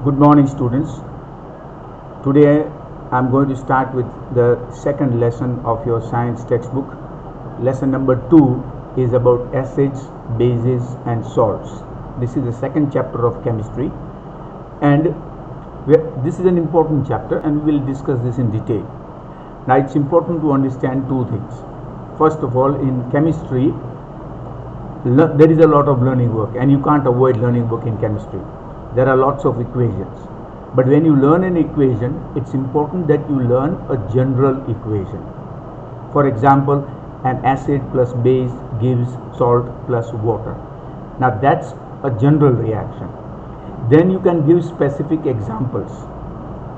Good morning, students. Today I am going to start with the second lesson of your science textbook. Lesson number 2 is about acids, bases and salts. This is the second chapter of chemistry, and this is an important chapter and we will discuss this in detail. Now it's important to understand two things. First of all, in chemistry there is a lot of learning work, and you can't avoid learning work in chemistry. There are lots of equations, but when you learn an equation, it's important that you learn a general equation. For example, an acid plus base gives salt plus water. Now that's a general reaction. Then you can give specific examples,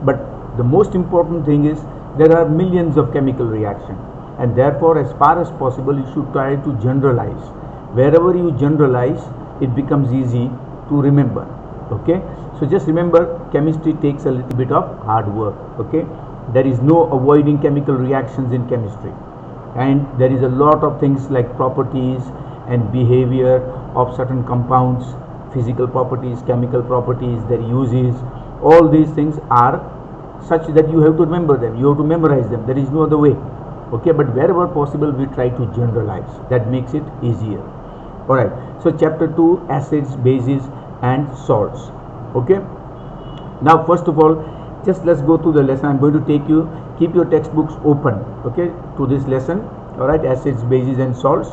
but the most important thing is there are millions of chemical reactions, and therefore as far as possible you should try to generalize. Wherever you generalize, it becomes easy to remember. Okay, so just remember, chemistry takes a little bit of hard work. Okay, there is no avoiding chemical reactions in chemistry, and there is a lot of things like properties and behavior of certain compounds, physical properties, chemical properties, their uses. All these things are such that you have to remember them, you have to memorize them. There is no other way. Okay, but wherever possible we try to generalize. That makes it easier. Alright, so chapter 2, acids, bases and salts. Okay, now first of all, just let's go through the lesson. I'm going to keep your textbooks open, okay, to this lesson. Alright, acids, bases and salts,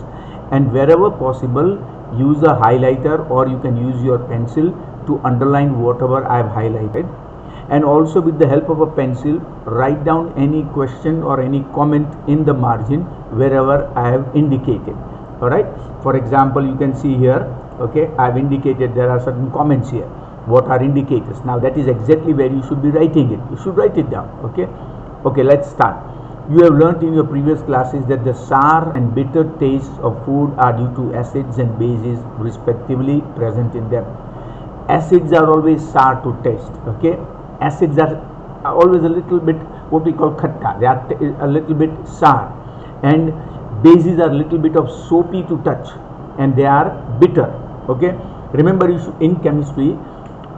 and wherever possible use a highlighter or you can use your pencil to underline whatever I have highlighted, and also with the help of a pencil write down any question or any comment in the margin wherever I have indicated. Alright, for example, you can see here, okay, I have indicated there are certain comments here. What are indicators? Now that is exactly where you should be writing it. You should write it down. Okay, let's start. You have learnt in your previous classes that the sour and bitter tastes of food are due to acids and bases respectively present in them. Acids are always sour to taste. Okay, acids are always a little bit what we call khatta. They are a little bit sour, and bases are a little bit of soapy to touch, and they are bitter. Okay, remember, you should, in chemistry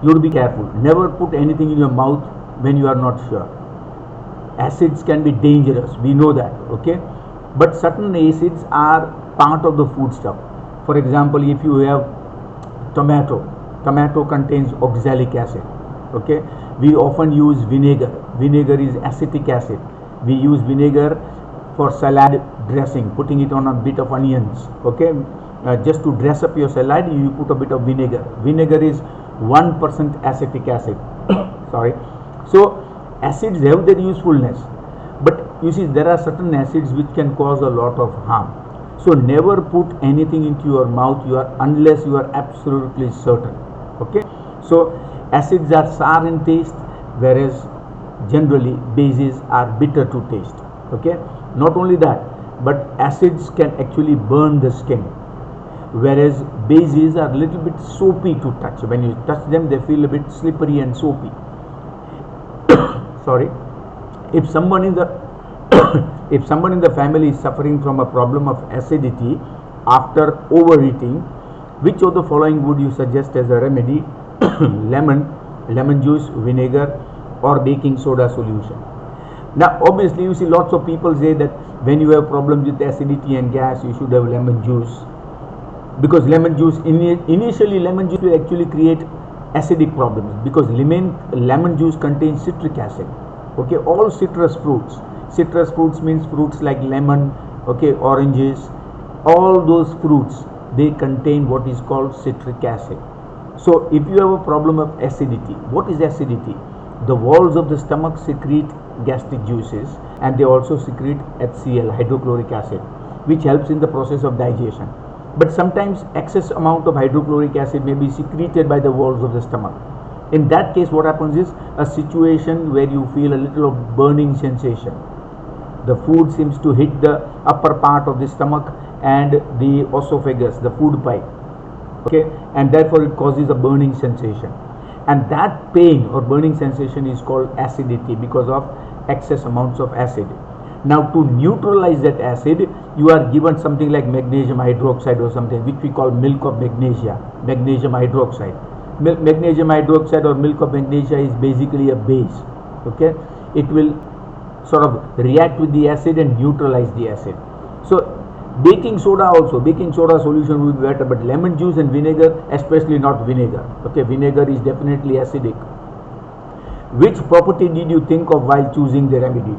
you should be careful. Never put anything in your mouth when you are not sure. Acids can be dangerous, we know that. Okay, but certain acids are part of the foodstuff. For example, if you have tomato contains oxalic acid. Okay, we often use vinegar. Vinegar is acetic acid. We use vinegar for salad dressing, putting it on a bit of onions. Okay, just to dress up your salad, you put a bit of vinegar. Vinegar is 1% acetic acid. Sorry. So acids have their usefulness, but you see there are certain acids which can cause a lot of harm. So never put anything into your mouth unless you are absolutely certain. Okay, so acids are sour in taste, whereas generally bases are bitter to taste. Okay, not only that, but acids can actually burn the skin, whereas bases are a little bit soapy to touch. When you touch them, they feel a bit slippery and soapy. Sorry. If someone in the family is suffering from a problem of acidity after overeating, which of the following would you suggest as a remedy? lemon juice, vinegar or baking soda solution. Now obviously you see lots of people say that when you have problems with acidity and gas, you should have lemon juice, because lemon juice initially lemon juice will actually create acidic problems, because lemon juice contains citric acid. Okay, all citrus fruits means fruits like lemon, okay, oranges, all those fruits, they contain what is called citric acid. So if you have a problem of acidity, what is acidity? The walls of the stomach secrete gastric juices, and they also secrete HCl, hydrochloric acid, which helps in the process of digestion. But sometimes excess amount of hydrochloric acid may be secreted by the walls of the stomach. In that case, what happens is a situation where you feel a little of burning sensation. The food seems to hit the upper part of the stomach and the esophagus, the food pipe. Okay, and therefore it causes a burning sensation, and that pain or burning sensation is called acidity because of excess amounts of acid. Now to neutralize that acid, you are given something like magnesium hydroxide or something, which we call milk of magnesia, magnesium hydroxide. magnesium hydroxide or milk of magnesia is basically a base. Okay, it will sort of react with the acid and neutralize the acid. So baking soda also, baking soda solution will be better, but lemon juice and vinegar, especially not vinegar. Okay, vinegar is definitely acidic. Which property did you think of while choosing the remedy?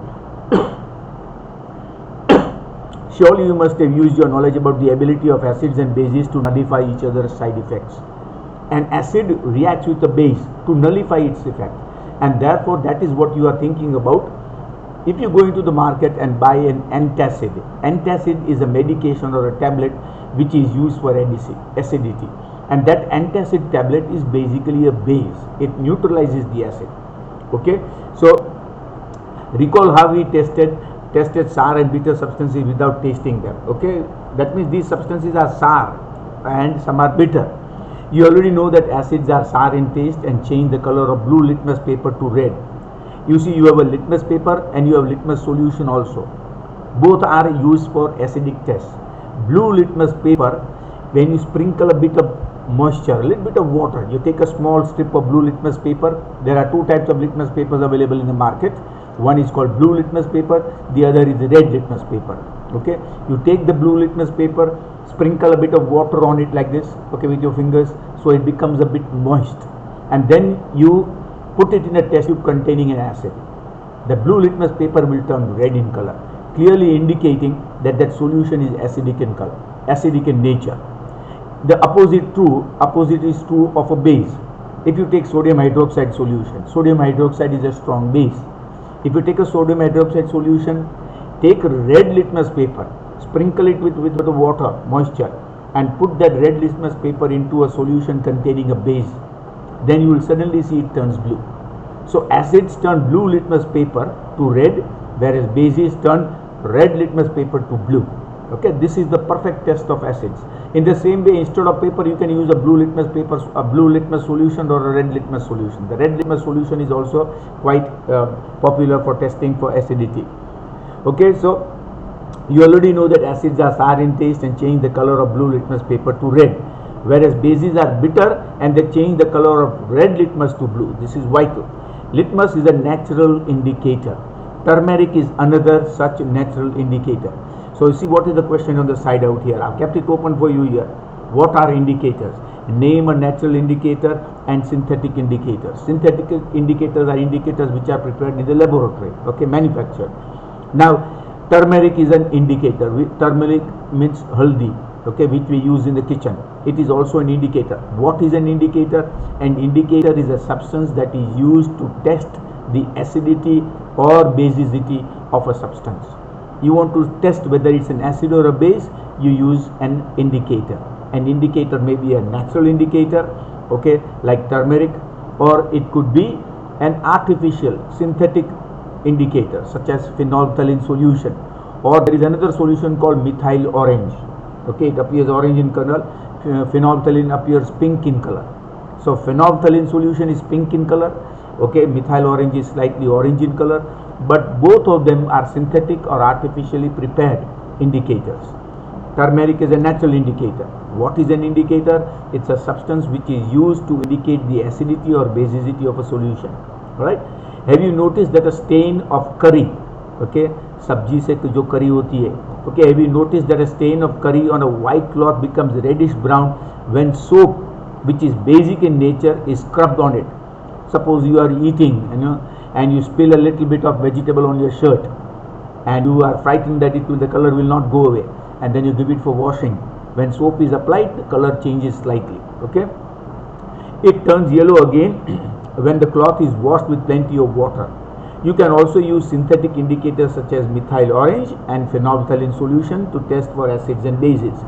Surely you must have used your knowledge about the ability of acids and bases to nullify each other's side effects. An acid reacts with a base to nullify its effect, and therefore that is what you are thinking about. If you go into the market and buy an antacid, antacid is a medication or a tablet which is used for acidity, and that antacid tablet is basically a base. It neutralizes the acid. Okay, so recall how we tested sour and bitter substances without tasting them. Okay, that means these substances are sour and some are bitter. You already know that acids are sour in taste and change the color of blue litmus paper to red. You see, you have a litmus paper and you have litmus solution also. Both are used for acidic tests. Blue litmus paper, when you sprinkle a bit of moisture, a little bit of water, you take a small strip of blue litmus paper. There are two types of litmus papers available in the market. One is called blue litmus paper, the other is red litmus paper. Okay, you take the blue litmus paper, sprinkle a bit of water on it like this, okay, with your fingers, so it becomes a bit moist, and then you put it in a test tube containing an acid. The blue litmus paper will turn red in color, clearly indicating that that solution is acidic in color, acidic in nature. The opposite is true of a base. If you take sodium hydroxide solution, sodium hydroxide is a strong base. If you take a sodium hydroxide solution, take red litmus paper, sprinkle it with the water, moisture, and put that red litmus paper into a solution containing a base, then you will suddenly see it turns blue. So acids turn blue litmus paper to red, whereas bases turn red litmus paper to blue. Okay, this is the perfect test of acids. In the same way, instead of paper, you can use a blue litmus paper, a blue litmus solution or a red litmus solution. The red litmus solution is also quite popular for testing for acidity. Okay, so you already know that acids are sour in taste and change the color of blue litmus paper to red, whereas bases are bitter and they change the color of red litmus to blue. This is vital. Litmus is a natural indicator. Turmeric is another such natural indicator. So you see what is the question on the side out here. I've kept it open for you here. What are indicators? Name a natural indicator and synthetic indicators. Synthetic indicators are indicators which are prepared in the laboratory, okay, manufactured. Now, turmeric is an indicator. Turmeric means haldi, okay, which we use in the kitchen. It is also an indicator. What is an indicator? An indicator is a substance that is used to test the acidity or basicity of a substance. You want to test whether it's an acid or a base, you use an indicator. An indicator may be a natural indicator, okay, like turmeric, or it could be an artificial synthetic indicator such as phenolphthalein solution, or there is another solution called methyl orange. Okay, it appears orange in color, phenolphthalein appears pink in color. So phenolphthalein solution is pink in color, okay, methyl orange is slightly orange in color, but both of them are synthetic or artificially prepared indicators. Turmeric is a natural indicator. What is an indicator? It's a substance which is used to indicate the acidity or basicity of a solution. Alright? Have you noticed that a stain of curry, okay, sabji se jo curry hoti hai, okay, have you noticed that a stain of curry on a white cloth becomes reddish brown when soap, which is basic in nature, is scrubbed on it? Suppose you are eating, and you spill a little bit of vegetable on your shirt, and you are frightened that the color will not go away, and then you give it for washing. When soap is applied, the color changes slightly. Okay, it turns yellow again when the cloth is washed with plenty of water. You can also use synthetic indicators such as methyl orange and phenolphthalein solution to test for acids and bases.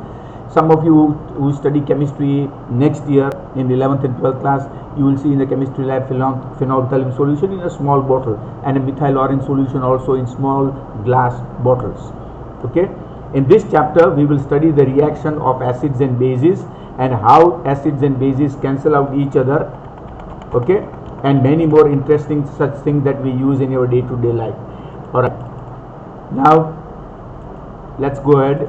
Some of you who study chemistry next year in the 11th and 12th class, you will see in the chemistry lab phenolphthalein solution in a small bottle and a methyl orange solution also in small glass bottles. Okay, in this chapter we will study the reaction of acids and bases and how acids and bases cancel out each other, okay, and many more interesting such things that we use in our day-to-day life. Alright, now let's go ahead.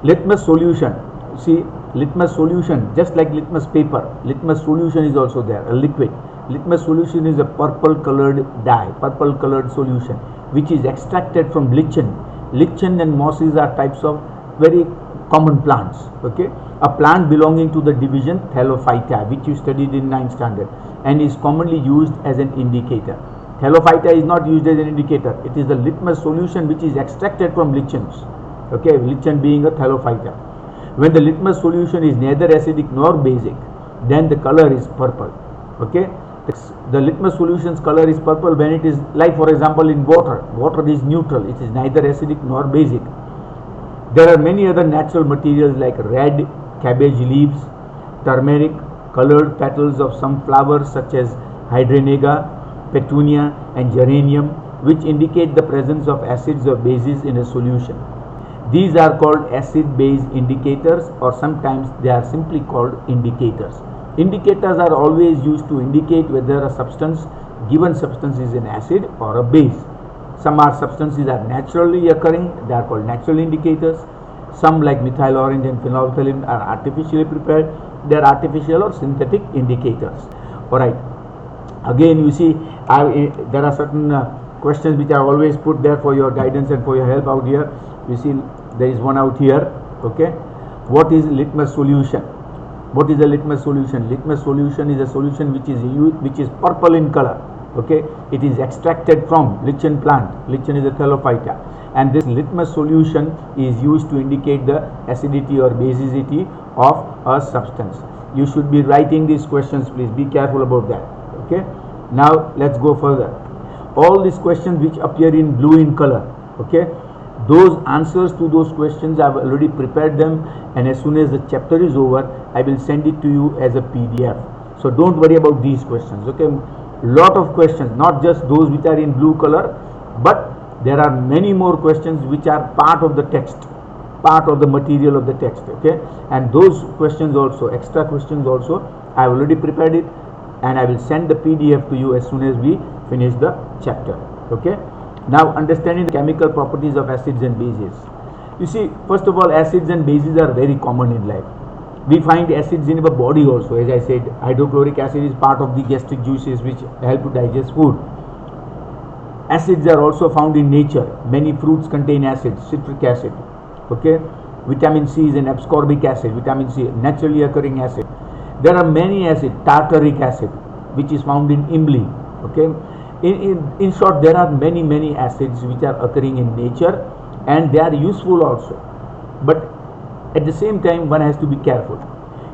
Litmus solution. See, litmus solution, just like litmus paper, litmus solution is also there, a liquid. Litmus solution is a purple colored dye, purple colored solution, which is extracted from lichen. Lichen and mosses are types of very common plants. Okay, a plant belonging to the division Thallophyta, which you studied in 9th standard, and is commonly used as an indicator. Thallophyta is not used as an indicator. It is the litmus solution which is extracted from lichens. Okay, lichen being a Thallophyta. When the litmus solution is neither acidic nor basic, then the color is purple. Okay, the litmus solution's color is purple when it is, like for example in water. Water is neutral, it is neither acidic nor basic. There are many other natural materials like red cabbage leaves, turmeric, colored petals of some flowers such as hydrangeas, petunia and geranium, which indicate the presence of acids or bases in a solution. These are called acid-base indicators, or sometimes they are simply called indicators. Indicators are always used to indicate whether a given substance is an acid or a base. Some substances are naturally occurring, they are called natural indicators. Some like methyl orange and phenolphthalein are artificially prepared, they are artificial or synthetic indicators. Alright, again you see there are certain questions which I always put there for your guidance and for your help out here. You see there is one out here. Okay, what is litmus solution? What is a litmus solution? Litmus solution is a solution which is purple in color. Okay, it is extracted from lichen plant. Lichen is a Thallophyta, and this litmus solution is used to indicate the acidity or basicity of a substance. You should be writing these questions, please be careful about that. Okay, now let's go further. All these questions which appear in blue in color, okay, those answers to those questions I have already prepared them, and as soon as the chapter is over I will send it to you as a PDF. So don't worry about these questions. Okay, lot of questions, not just those which are in blue color, but there are many more questions which are part of the text, part of the material of the text. Okay, and those questions also, extra questions also, I have already prepared it, and I will send the PDF to you as soon as we finish the chapter. Okay, now understanding the chemical properties of acids and bases. You see, first of all, acids and bases are very common in life. We find acids in our body also. As I said, hydrochloric acid is part of the gastric juices which help to digest food. Acids are also found in nature. Many fruits contain acid, citric acid. Okay, vitamin C is an ascorbic acid, vitamin C, naturally occurring acid. There are many acids, tartaric acid, which is found in imli. Okay, in short, there are many acids which are occurring in nature, and they are useful also. But at the same time, one has to be careful.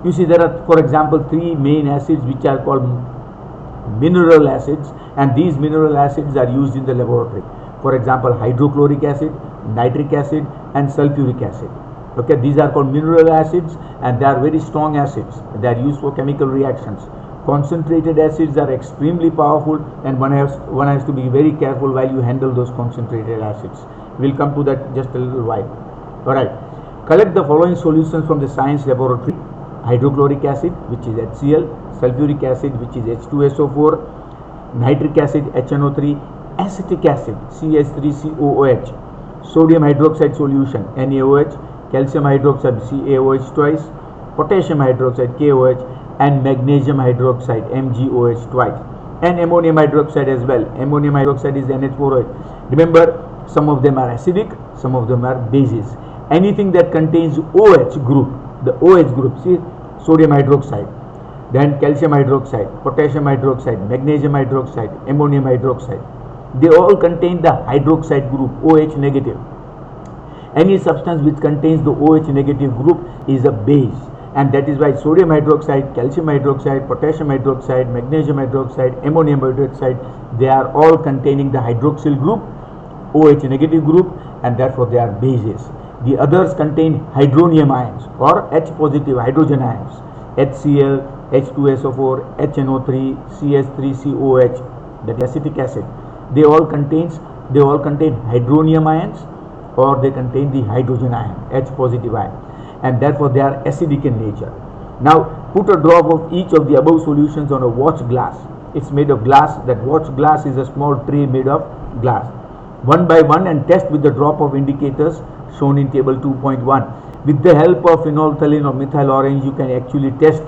You see, there are, for example, 3 main acids which are called mineral acids, and these mineral acids are used in the laboratory. For example, hydrochloric acid, nitric acid and sulfuric acid. Okay, these are called mineral acids, and they are very strong acids. They are used for chemical reactions. Concentrated acids are extremely powerful, and one has to be very careful while you handle those concentrated acids. We will come to that just a little while. Alright, collect the following solutions from the science laboratory: hydrochloric acid, which is HCl, sulfuric acid, which is H2SO4, nitric acid, HNO3, acetic acid, CH3COOH, sodium hydroxide solution, NaOH, calcium hydroxide, CaOH twice, potassium hydroxide, KOH, and magnesium hydroxide, MgOH twice, and ammonium hydroxide as well. Ammonium hydroxide is NH4OH. Remember, some of them are acidic, some of them are bases. Anything that contains OH group, the OH group, see, sodium hydroxide, then calcium hydroxide, potassium hydroxide, magnesium hydroxide, ammonium hydroxide, they all contain the hydroxide group, OH negative. Any substance which contains the OH negative group is a base, and that is why sodium hydroxide, calcium hydroxide, potassium hydroxide, magnesium hydroxide, ammonium hydroxide, they are all containing the hydroxyl group, OH negative group, and therefore they are bases. The others contain hydronium ions or H positive hydrogen ions, HCl, H2SO4, HNO3, CH3COH, that is acetic acid. They all contain hydronium ions, or they contain the hydrogen ion, H positive ion, and therefore they are acidic in nature. Now put a drop of each of the above solutions on a watch glass. It's made of glass. That watch glass is a small tray made of glass. One by one, and test with the drop of indicators shown in table 2.1. With the help of phenolphthalein or methyl orange, you can actually test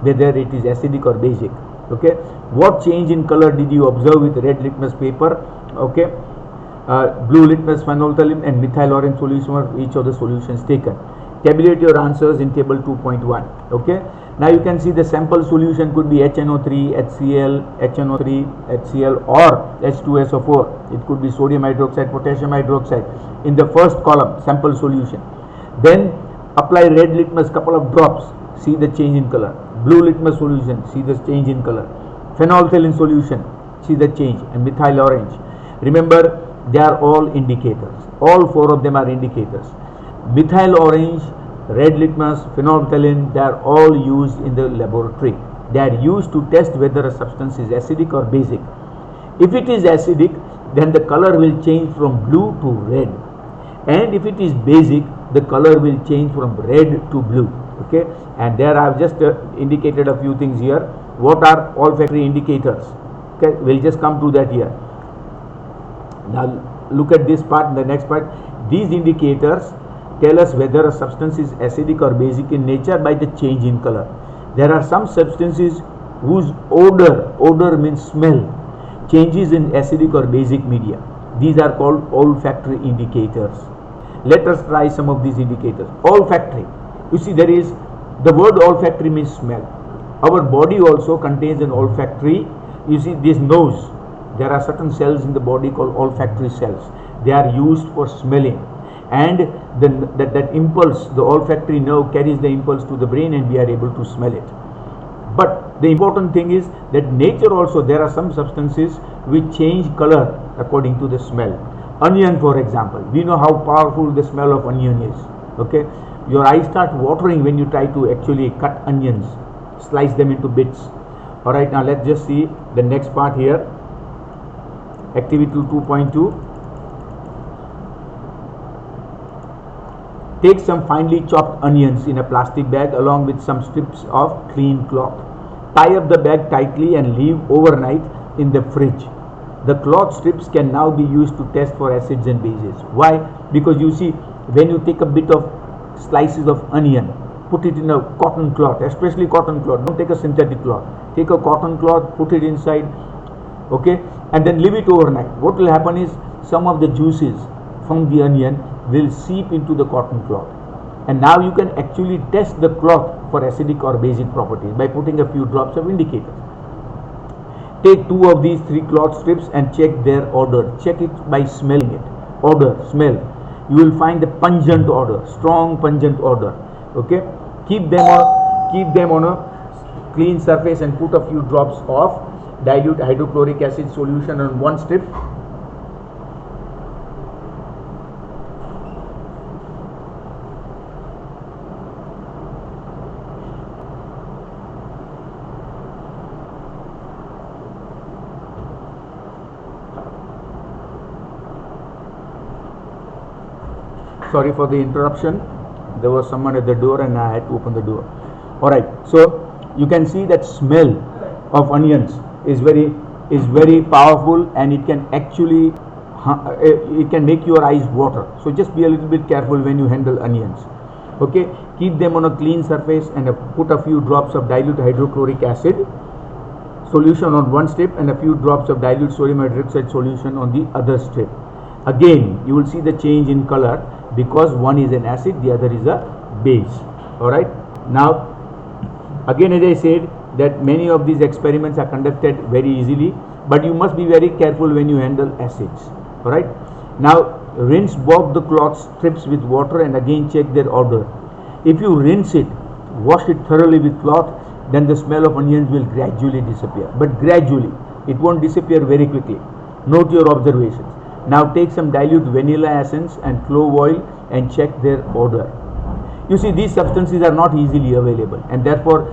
whether it is acidic or basic. Okay, what change in color did you observe with red litmus paper? Okay, blue litmus, phenolphthalein and methyl orange solution were each of the solutions taken. Tabulate your answers in table 2.1. okay, now you can see the sample solution could be HNO3, HCl, HNO3, HCl or H2SO4. It could be sodium hydroxide, potassium hydroxide in the first column, sample solution. Then apply red litmus, couple of drops, see the change in color. Blue litmus solution, see the change in color. Phenolphthalein solution, see the change. And methyl orange. Remember, they are all indicators. All four of them are indicators. Methyl orange, red litmus, phenolphthalein, they are all used in the laboratory. They are used to test whether a substance is acidic or basic. If it is acidic, then the color will change from blue to red. And if it is basic, the color will change from red to blue. Okay, and there I have just indicated a few things here. What are olfactory indicators? Okay, we'll just come to that here. Now look at this part, the next part. These indicators tell us whether a substance is acidic or basic in nature by the change in color. There are some substances whose odor means smell, changes in acidic or basic media. These are called olfactory indicators. Let us try some of these indicators. Olfactory. You see, there is the word olfactory means smell. Our body also contains an olfactory. You see, this nose, there are certain cells in the body called olfactory cells. They are used for smelling, and that impulse, the olfactory nerve carries the impulse to the brain and we are able to smell it. But the important thing is that nature also, there are some substances which change color according to the smell. Onion, for example, we know how powerful the smell of onion is. Okay, your eyes start watering when you try to actually cut onions, slice them into bits. Alright, now let's just see the next part here. Activity 2.2. Take some finely chopped onions in a plastic bag along with some strips of clean cloth. Tie up the bag tightly and leave overnight in the fridge. The cloth strips can now be used to test for acids and bases. Why? Because you see, when you take a bit of slices of onion, put it in a cotton cloth, especially cotton cloth, don't take a synthetic cloth. Take a cotton cloth, put it inside, okay, and then leave it overnight. What will happen is some of the juices from the onion will seep into the cotton cloth, and now you can actually test the cloth for acidic or basic properties by putting a few drops of indicator. Take 2 of these 3 cloth strips and check their odor. Check it by smelling it. Odor, smell. You will find the pungent odor, strong pungent odor. Okay, keep them on a clean surface and put a few drops of dilute hydrochloric acid solution on one strip. Sorry for the interruption. There was someone at the door and I had to open the door. Alright, so you can see that smell of onions is very powerful, and it can actually it can make your eyes water. So just be a little bit careful when you handle onions. Okay, keep them on a clean surface and put a few drops of dilute hydrochloric acid solution on one strip and a few drops of dilute sodium hydroxide solution on the other strip. Again, you will see the change in color because one is an acid, the other is a base. Alright, now again, as I said, that many of these experiments are conducted very easily, but you must be very careful when you handle acids. Alright, now rinse both the cloth strips with water and again check their odor. If you rinse it, wash it thoroughly with cloth, then the smell of onions will gradually disappear, but gradually, it won't disappear very quickly. Note your observations. Now take some dilute vanilla essence and clove oil and check their odor. You see, these substances are not easily available, and therefore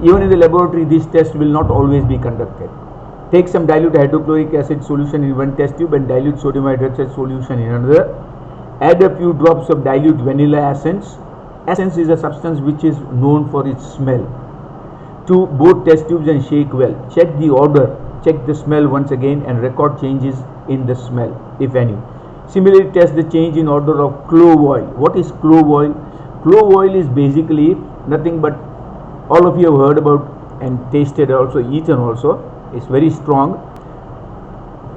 even in the laboratory these tests will not always be conducted. Take some dilute hydrochloric acid solution in one test tube and dilute sodium hydroxide solution in another. Add a few drops of dilute vanilla essence. Essence is a substance which is known for its smell. To both test tubes and shake well. Check the odor, check the smell once again and record changes in the smell, if any. Similarly, test the change in odor of clove oil. What is clove oil? Clove oil is basically nothing but, all of you have heard about and tasted, also eaten also. It's very strong.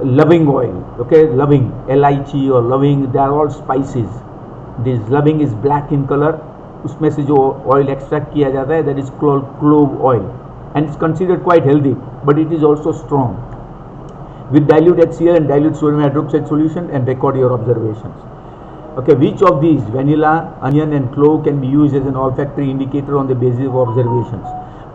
Loving oil, okay, loving, LIC or loving, they are all spices. This loving is black in color. उसमें से जो oil extract किया जाता है, that is called clove oil, and it's considered quite healthy, but it is also strong. With dilute HCl and dilute sodium hydroxide solution, and record your observations. Okay, which of these, vanilla, onion and clove, can be used as an olfactory indicator on the basis of observations?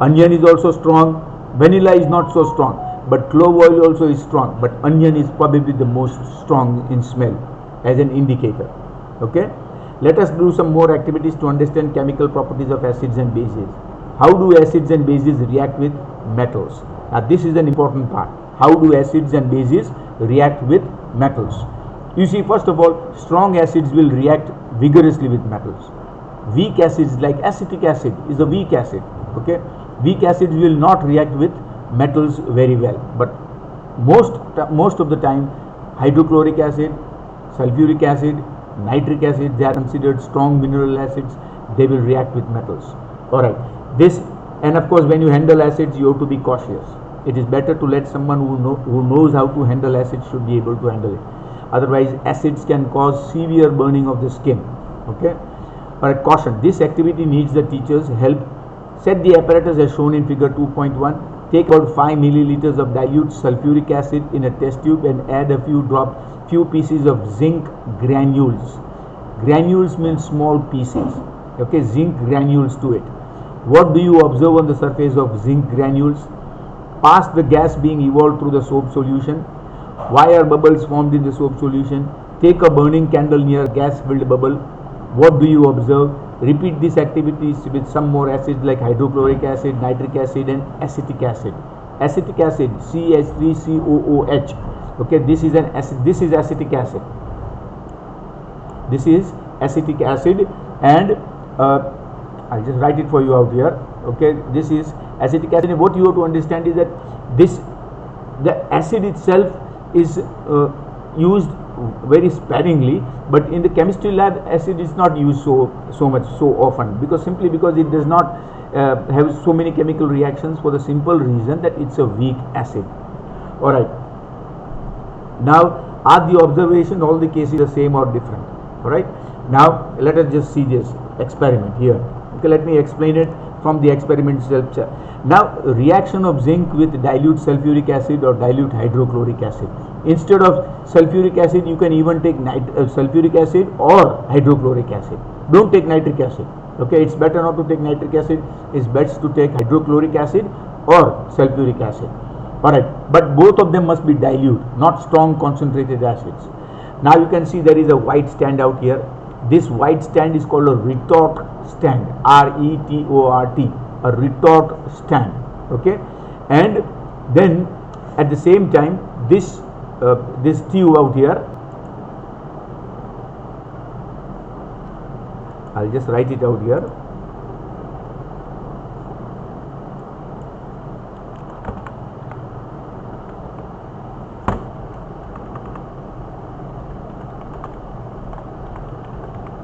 Onion is also strong, vanilla is not so strong, but clove oil also is strong, but onion is probably the most strong in smell as an indicator. Okay, let us do some more activities to understand chemical properties of acids and bases. How do acids and bases react with metals? Now this is an important part. How do acids and bases react with metals? You see, first of all, strong acids will react vigorously with metals. Weak acids like acetic acid is a weak acid. Okay, weak acids will not react with metals very well, but most of the time hydrochloric acid, sulfuric acid, nitric acid, they are considered strong mineral acids. They will react with metals. Alright, this, and of course when you handle acids you have to be cautious. It is better to let someone who knows how to handle acids should be able to handle it. Otherwise acids can cause severe burning of the skin. Okay, alright, caution, this activity needs the teacher's help. Set the apparatus as shown in figure 2.1. Take about 5 milliliters of dilute sulfuric acid in a test tube and add a few pieces of zinc granules. Granules means small pieces. Okay, zinc granules to it. What do you observe on the surface of zinc granules? Past the gas being evolved through the soap solution. Why are bubbles formed in the soap solution? Take a burning candle near a gas-filled bubble. What do you observe? Repeat these activities with some more acids like hydrochloric acid, nitric acid and acetic acid. Acetic acid, CH3COOH. Okay, this is an acid. This is acetic acid. This is acetic acid, and I'll just write it for you out here. Okay, this is acetic acid. And what you have to understand is that the acid itself is used very sparingly, but in the chemistry lab acid is not used so often, because it does not have so many chemical reactions, for the simple reason that it's a weak acid. Alright, now are the observation all the cases the same or different? Alright, now let us just see this experiment here. Okay, let me explain it from the experiment itself. Now, reaction of zinc with dilute sulfuric acid or dilute hydrochloric acid. Instead of sulfuric acid, you can even take sulfuric acid or hydrochloric acid. Don't take nitric acid. Okay, it's better not to take nitric acid. It's best to take hydrochloric acid or sulfuric acid. Alright, but both of them must be dilute, not strong concentrated acids. Now you can see there is a white stand out here. This white stand is called a retort stand, RETORT, a retort stand. Okay, and then at the same time this tube out here, I'll just write it out here.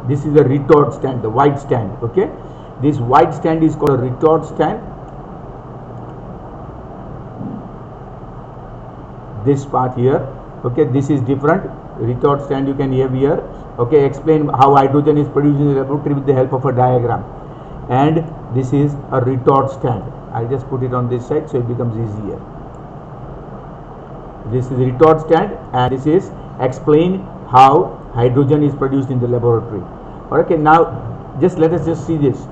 This is a retort stand, the white stand. Okay, this white stand is called a retort stand. This part here, okay, this is different. Retort stand you can have here. Okay, explain how hydrogen is produced in the laboratory with the help of a diagram. And this is a retort stand. I'll just put it on this side so it becomes easier. This is retort stand, and this is explain how hydrogen is produced in the laboratory. Okay, now let us just see this.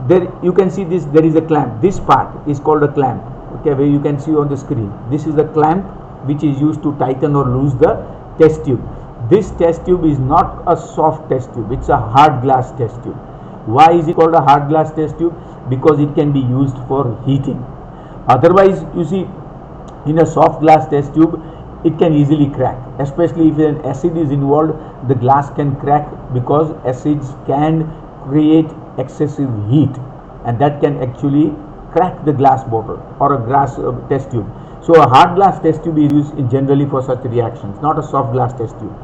There you can see this, there is a clamp. This part is called a clamp. Okay, where you can see on the screen. This is the clamp which is used to tighten or loose the test tube. This test tube is not a soft test tube, it's a hard glass test tube. Why is it called a hard glass test tube? Because it can be used for heating. Otherwise, you see, in a soft glass test tube, it can easily crack, especially if an acid is involved. The glass can crack because acids can create excessive heat, and that can actually crack the glass bottle or a glass test tube. So a hard glass test tube is used generally for such reactions, not a soft glass test tube.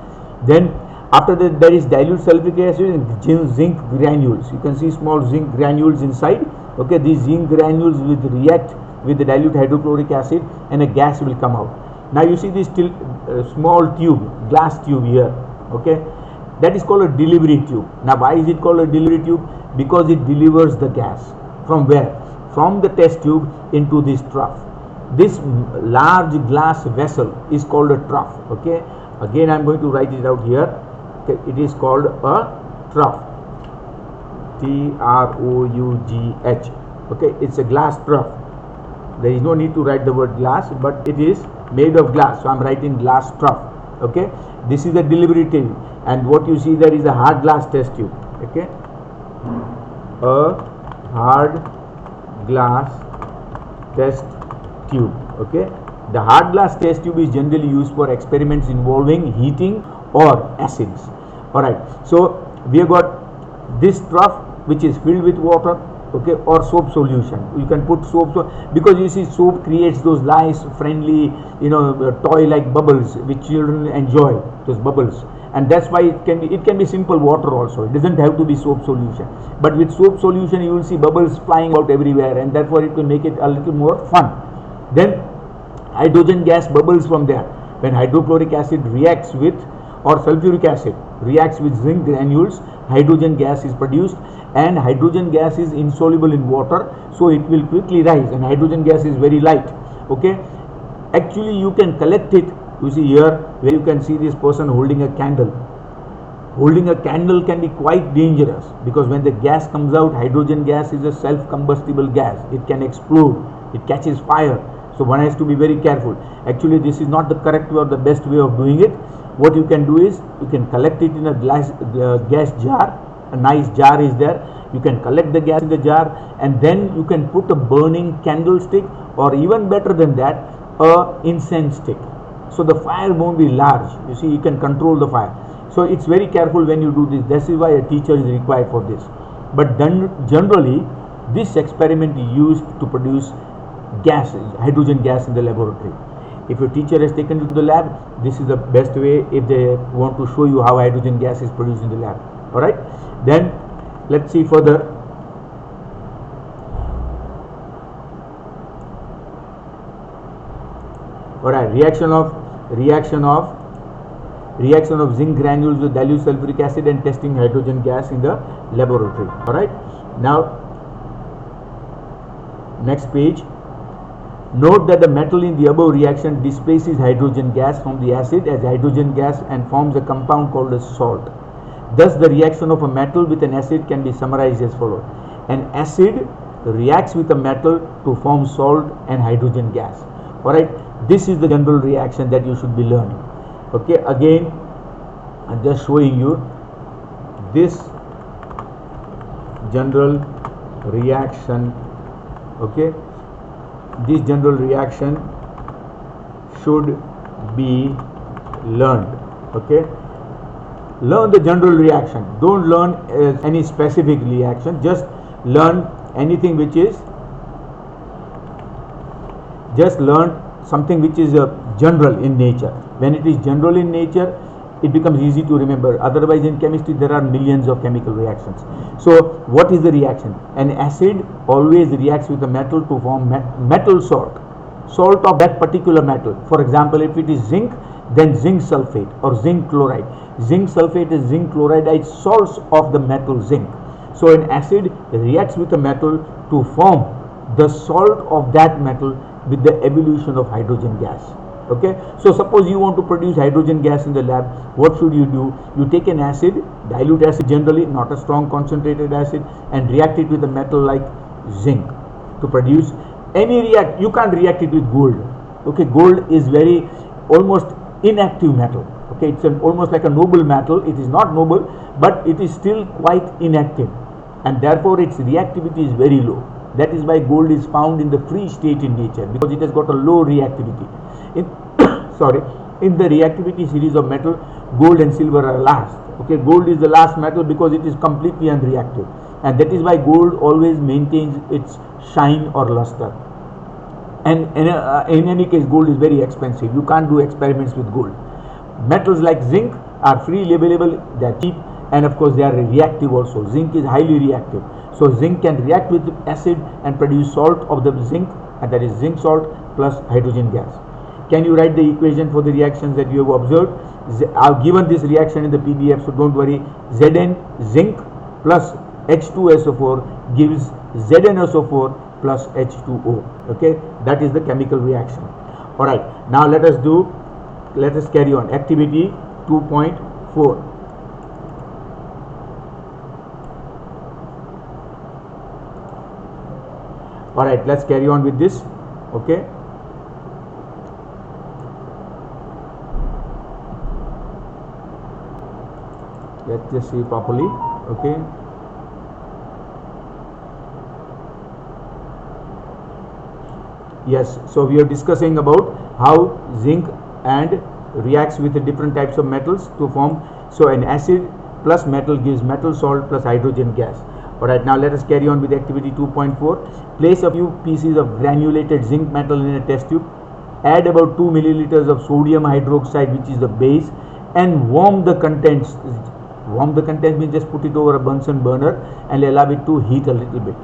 Then After that, there is dilute sulfuric acid and zinc granules. You can see small zinc granules inside. Okay, these zinc granules will react with the dilute hydrochloric acid and a gas will come out. Now you see this small tube, glass tube here. Okay, that is called a delivery tube. Now why is it called a delivery tube? Because it delivers the gas. From where? From the test tube into this trough. This large glass vessel is called a trough. Okay, again I am going to write it out here. Okay, it is called a trough. T-R-O-U-G-H. Okay, it's a glass trough. There is no need to write the word glass, but it is made of glass, so I am writing glass trough. Okay, this is the delivery tube, and what you see there is a hard glass test tube. Okay, a hard glass test tube. Okay, the hard glass test tube is generally used for experiments involving heating or acids. Alright, so we have got this trough which is filled with water, okay, or soap solution. You can put soap, because you see soap creates those nice friendly, toy like bubbles which children enjoy, those bubbles, and that's why it can be simple water also. It doesn't have to be soap solution, but with soap solution you will see bubbles flying out everywhere, and therefore it will make it a little more fun. Then hydrogen gas bubbles from there when hydrochloric acid reacts with, or sulfuric acid reacts with zinc granules. Hydrogen gas is produced, and hydrogen gas is insoluble in water, so it will quickly rise, and hydrogen gas is very light. Okay, actually you can collect it. You see here where you can see this person holding a candle. Holding a candle can be quite dangerous, because when the gas comes out, hydrogen gas is a self-combustible gas. It can explode, it catches fire, so one has to be very careful. Actually this is not the correct way or the best way of doing it. What you can do is, you can collect it in a gas jar. A nice jar is there. You can collect the gas in the jar, and then you can put a burning candlestick, or even better than that, a incense stick. So the fire won't be large. You see, you can control the fire. So it's very careful when you do this. This is why a teacher is required for this. But then generally, this experiment is used to produce gas, hydrogen gas in the laboratory. If your teacher has taken you to the lab, this is the best way if they want to show you how hydrogen gas is produced in the lab. Alright, then let's see further. Alright, reaction of zinc granules with dilute sulfuric acid and testing hydrogen gas in the laboratory. Alright, now next page. Note that the metal in the above reaction displaces hydrogen gas from the acid as hydrogen gas and forms a compound called as salt. Thus, the reaction of a metal with an acid can be summarized as follows. An acid reacts with a metal to form salt and hydrogen gas. Alright, this is the general reaction that you should be learning. Okay, again, I'm just showing you this general reaction. Okay, this general reaction should be learned. Okay, learn the general reaction. Don't learn any specific reaction. Just learn anything which is, just learn something which is general in nature. When it is general in nature, it becomes easy to remember. Otherwise, in chemistry there are millions of chemical reactions. So what is the reaction? An acid always reacts with a metal to form metal salt of that particular metal. For example, if it is zinc, then zinc sulfate or zinc chloride. Zinc sulfate is zinc chloride, is salts of the metal zinc. So an acid reacts with a metal to form the salt of that metal with the evolution of hydrogen gas. Okay, so suppose you want to produce hydrogen gas in the lab, what should you do? You take an acid, dilute acid generally, not a strong concentrated acid, and react it with a metal like zinc to produce any react. You can't react it with gold. Okay, gold is very almost inactive metal. Okay, it's almost like a noble metal. It is not noble, but it is still quite inactive, and therefore its reactivity is very low. That is why gold is found in the free state in nature, because it has got a low reactivity. In in the reactivity series of metal, gold and silver are last. Okay, gold is the last metal because it is completely unreactive, and that is why gold always maintains its shine or luster. And in any case, gold is very expensive. You can't do experiments with gold. Metals like zinc are freely available, they are cheap, and of course they are reactive also. Zinc is highly reactive. So zinc can react with acid and produce salt of the zinc, and that is zinc salt plus hydrogen gas. Can you write the equation for the reactions that you have observed? I've given this reaction in the PDF, so don't worry. Zn zinc plus H2SO4 gives ZnSO4 plus H2O. Okay, that is the chemical reaction. All right, now let us carry on. Activity 2.4. All right, let's carry on with this. Okay, let's just see properly. Okay, yes, so we are discussing about how zinc and reacts with the different types of metals to form. So an acid plus metal gives metal salt plus hydrogen gas. Alright, now let us carry on with activity 2.4. Place a few pieces of granulated zinc metal in a test tube. Add about 2 milliliters of sodium hydroxide, which is the base, and warm the contents. Warm the contents means just put it over a Bunsen burner and allow it to heat a little bit.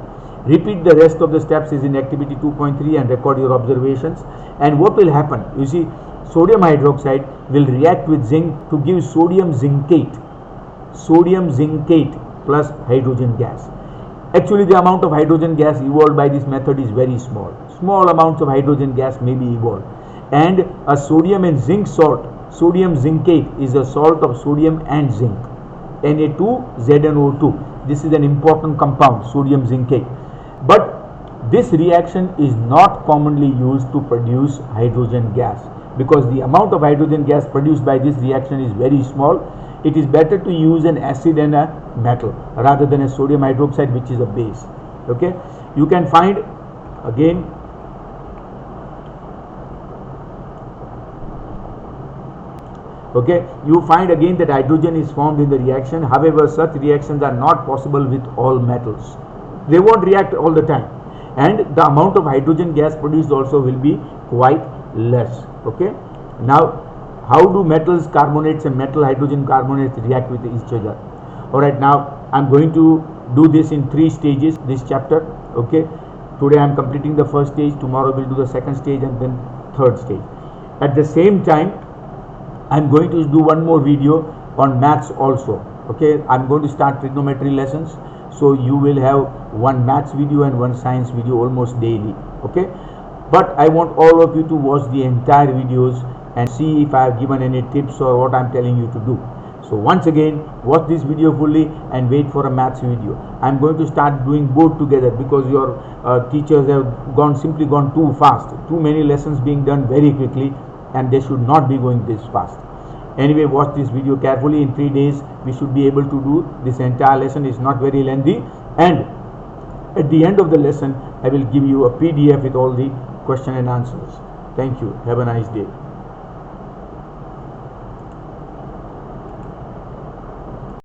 Repeat the rest of the steps is in activity 2.3 and record your observations. And what will happen? You see, sodium hydroxide will react with zinc to give sodium zincate. Sodium zincate plus hydrogen gas. Actually, the amount of hydrogen gas evolved by this method is very small. Small amounts of hydrogen gas may be evolved. And a sodium and zinc salt, sodium zincate, is a salt of sodium and zinc. Na2ZnO2. This is an important compound, sodium zincate. But this reaction is not commonly used to produce hydrogen gas, because the amount of hydrogen gas produced by this reaction is very small. It is better to use an acid and a metal rather than a sodium hydroxide, which is a base. Okay, you can find again you find again that hydrogen is formed in the reaction. However, such reactions are not possible with all metals. They won't react all the time, and the amount of hydrogen gas produced also will be quite less. Okay, now how do metals carbonates and metal hydrogen carbonates react with each other? Alright, now I'm going to do this in 3 stages, this chapter. Okay, today I'm completing the first stage, tomorrow we'll do the second stage, and then third stage. At the same time, I'm going to do one more video on maths also. Okay, I'm going to start trigonometry lessons, so you will have one maths video and one science video almost daily. Okay, but I want all of you to watch the entire videos and see if I have given any tips or what I am telling you to do. So once again, watch this video fully and wait for a maths video. I am going to start doing both together, because your teachers have simply gone too fast. Too many lessons being done very quickly, and they should not be going this fast. Anyway, watch this video carefully. In 3 days we should be able to do this entire lesson. It's not very lengthy, and at the end of the lesson I will give you a PDF with all the question and answers. Thank you. Have a nice day.